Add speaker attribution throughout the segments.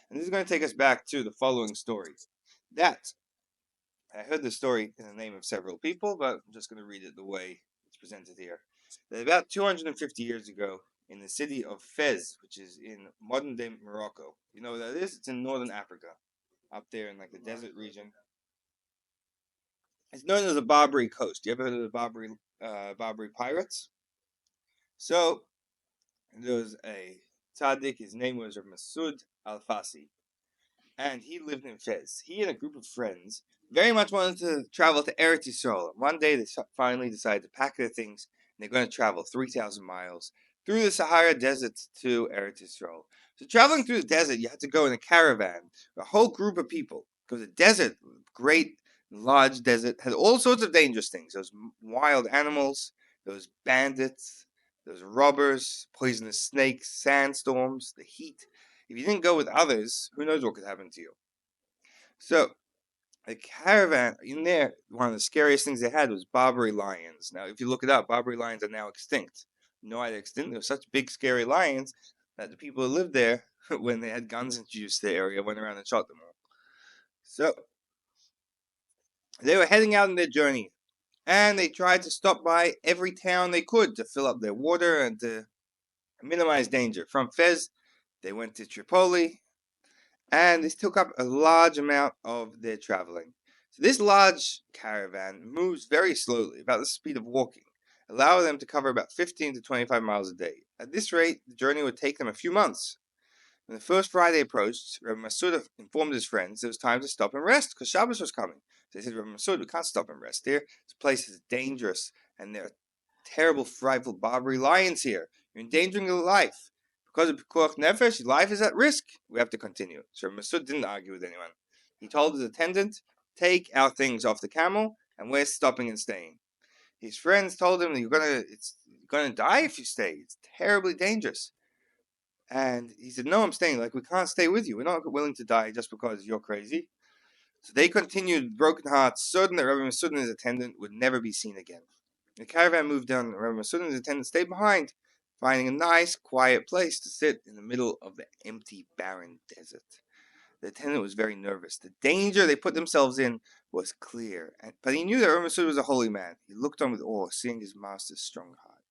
Speaker 1: And this is going to take us back to the following story. That, I heard the story in the name of several people, but I'm just going to read it the way it's presented here. That about 250 years ago, in the city of Fez, which is in modern-day Morocco. You know what that is? It's in northern Africa, up there in like the desert region. It's known as the Barbary Coast. You ever heard of the Barbary pirates? So there was a tzaddik. His name was Masud al-Fasi, and he lived in Fez. He and a group of friends very much wanted to travel to Eretz Yisrael. One day they finally decided to pack their things, and they're going to travel 3,000 miles through the Sahara Desert to Eretz Yisrael. So traveling through the desert, you had to go in a caravan, a whole group of people, because the desert, great large desert, had all sorts of dangerous things. Those wild animals, those bandits, those robbers, poisonous snakes, sandstorms, the heat. If you didn't go with others, who knows what could happen to you. So, the caravan in there, one of the scariest things they had was Barbary lions. Now, if you look it up, Barbary lions are now extinct. No, they're extinct. They were such big, scary lions that the people who lived there, when they had guns introduced to the area, went around and shot them all. So, they were heading out on their journey, and they tried to stop by every town they could to fill up their water and to minimize danger. From Fez, they went to Tripoli, and this took up a large amount of their traveling. So this large caravan moves very slowly, about the speed of walking, allowing them to cover about 15 to 25 miles a day. At this rate, the journey would take them a few months. When the first Friday approached, Rabbi Masud informed his friends it was time to stop and rest because Shabbos was coming. So they said, Rabbi Masud, we can't stop and rest here. This place is dangerous, and there are terrible, frightful Barbary lions here. You're endangering your life. Because of Pikuach Nefesh, life is at risk. We have to continue. So Masud didn't argue with anyone. He told his attendant, take our things off the camel, and we're stopping and staying. His friends told him, you're gonna die if you stay. It's terribly dangerous. And he said, no, I'm staying. Like, we can't stay with you. We're not willing to die just because you're crazy. So they continued with broken hearts, certain that Rabbi Masud and his attendant would never be seen again. The caravan moved on, and Rabbi Masud and his attendant stayed behind, finding a nice, quiet place to sit in the middle of the empty, barren desert. The attendant was very nervous. The danger they put themselves in was clear, but he knew that Rabbi Masud was a holy man. He looked on with awe, seeing his master's strong heart.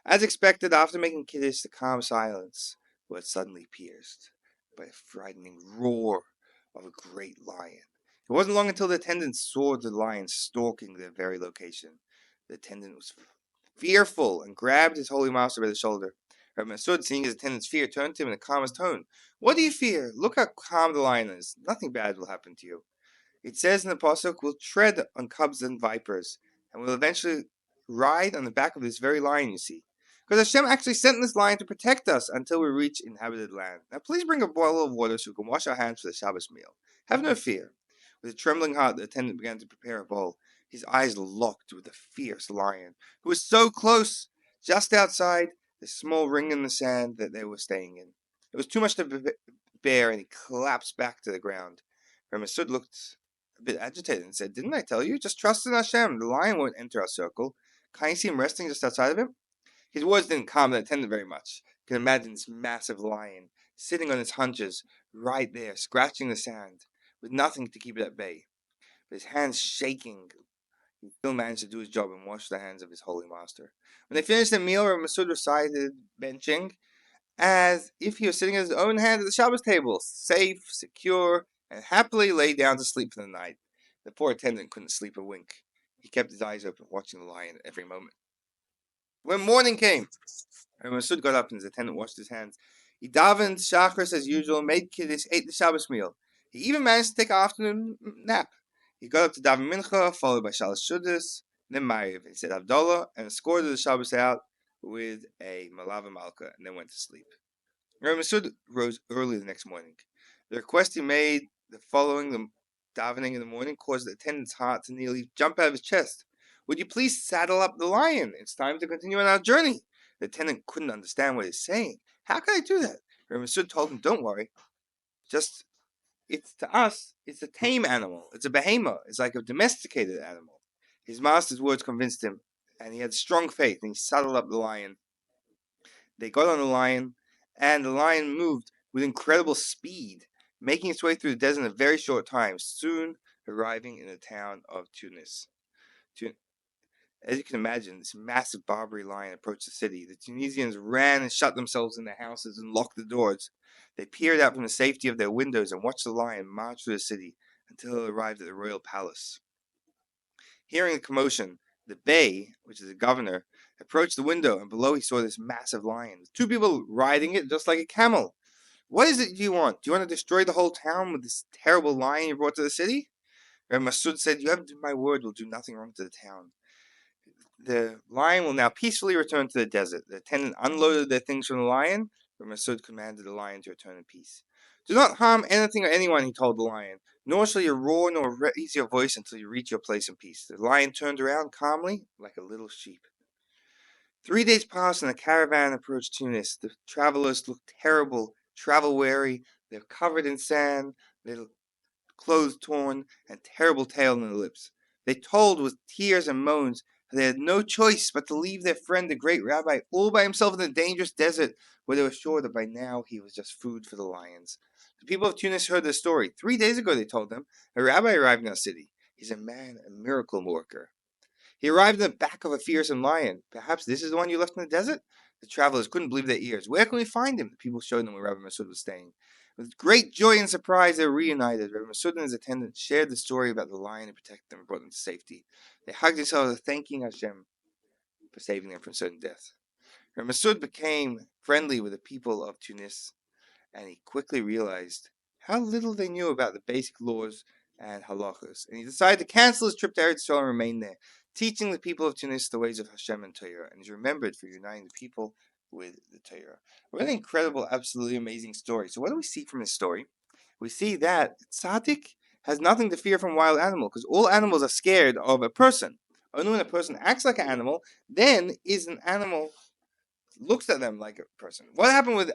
Speaker 1: As expected, after making Kiddush, the calm silence was suddenly pierced by a frightening roar of a great lion. It wasn't long until the attendant saw the lion stalking their very location. The attendant was fearful and grabbed his holy master by the shoulder. Rabbi Masud, seeing his attendant's fear, turned to him in the calmest tone. What do you fear? Look how calm the lion is. Nothing bad will happen to you. It says in the Pasuk, we'll tread on cubs and vipers, and we'll eventually ride on the back of this very lion you see. Because Hashem actually sent this lion to protect us until we reach inhabited land. Now please bring a boil of water so we can wash our hands for the Shabbos meal. Have no fear. With a trembling heart, the attendant began to prepare a bowl. His eyes locked with the fierce lion, who was so close, just outside the small ring in the sand that they were staying in. It was too much to bear, and he collapsed back to the ground. Masud looked a bit agitated and said, didn't I tell you? Just trust in Hashem. The lion won't enter our circle. Can't you see him resting just outside of him? His words didn't calm the attendant very much. You can imagine this massive lion sitting on his haunches right there, scratching the sand, with nothing to keep it at bay. With his hands shaking, he still managed to do his job and wash the hands of his holy master. When they finished the meal, Masud recited benching as if he was sitting at his own hand at the Shabbos table, safe, secure, and happily lay down to sleep for the night. The poor attendant couldn't sleep a wink. He kept his eyes open, watching the lion at every moment. When morning came, Masud got up and his attendant washed his hands. He davened Shachris as usual, made Kiddush, ate the Shabbos meal. He even managed to take an afternoon nap. He got up to daven Mincha, followed by Chassidus, then Ma'ariv. He said Havdalah and escorted the Shabbos out with a Malava Malka, and then went to sleep. Rabbi Masud rose early the next morning. The request he made the davening in the morning caused the attendant's heart to nearly jump out of his chest. Would you please saddle up the lion? It's time to continue on our journey. The attendant couldn't understand what he's saying. How can I do that? Rabbi Masud told him, don't worry. To us, it's a tame animal. It's a behemoth. It's like a domesticated animal. His master's words convinced him, and he had strong faith, and he saddled up the lion. They got on the lion, and the lion moved with incredible speed, making its way through the desert in a very short time, soon arriving in the town of Tunis. As you can imagine, this massive Barbary lion approached the city. The Tunisians ran and shut themselves in their houses and locked the doors. They peered out from the safety of their windows and watched the lion march through the city until it arrived at the royal palace. Hearing the commotion, the Bey, which is the governor, approached the window, and below he saw this massive lion, with two people riding it just like a camel. "What is it you want? Do you want to destroy the whole town with this terrible lion you brought to the city?" Rabbi Masud said, "You have my word, will do nothing wrong to the town. The lion will now peacefully return to the desert." The attendant unloaded their things from the lion, but Masud commanded the lion to return in peace. "Do not harm anything or anyone," he told the lion, "nor shall you roar nor raise your voice until you reach your place in peace." The lion turned around calmly, like a little sheep. 3 days passed and the caravan approached Tunis. The travelers looked terrible, travel-weary. They're covered in sand, their clothes torn, and terrible tail in their lips. They told with tears and moans they had no choice but to leave their friend, the great rabbi, all by himself in the dangerous desert, where they were sure that by now he was just food for the lions. The people of Tunis heard their story. 3 days ago, they told them, a rabbi arrived in our city. He's a man, a miracle worker. He arrived in the back of a fearsome lion. Perhaps this is the one you left in the desert? The travelers couldn't believe their ears. Where can we find him? The people showed them where Rabbi Masud was staying. With great joy and surprise, they were reunited. Rabbi Masud and his attendants shared the story about the lion who protected them and brought them to safety. They hugged each other, thanking Hashem for saving them from certain death. Rabbi Masud became friendly with the people of Tunis, and he quickly realized how little they knew about the basic laws and halachas, and he decided to cancel his trip to Eretz Yisrael and remain there, teaching the people of Tunis the ways of Hashem and Torah, and is remembered for uniting the people with the Torah. A really incredible, absolutely amazing story. So what do we see from this story? We see that tzaddik has nothing to fear from wild animal, because all animals are scared of a person. Only when a person acts like an animal, then is an animal looks at them like a person. What happened with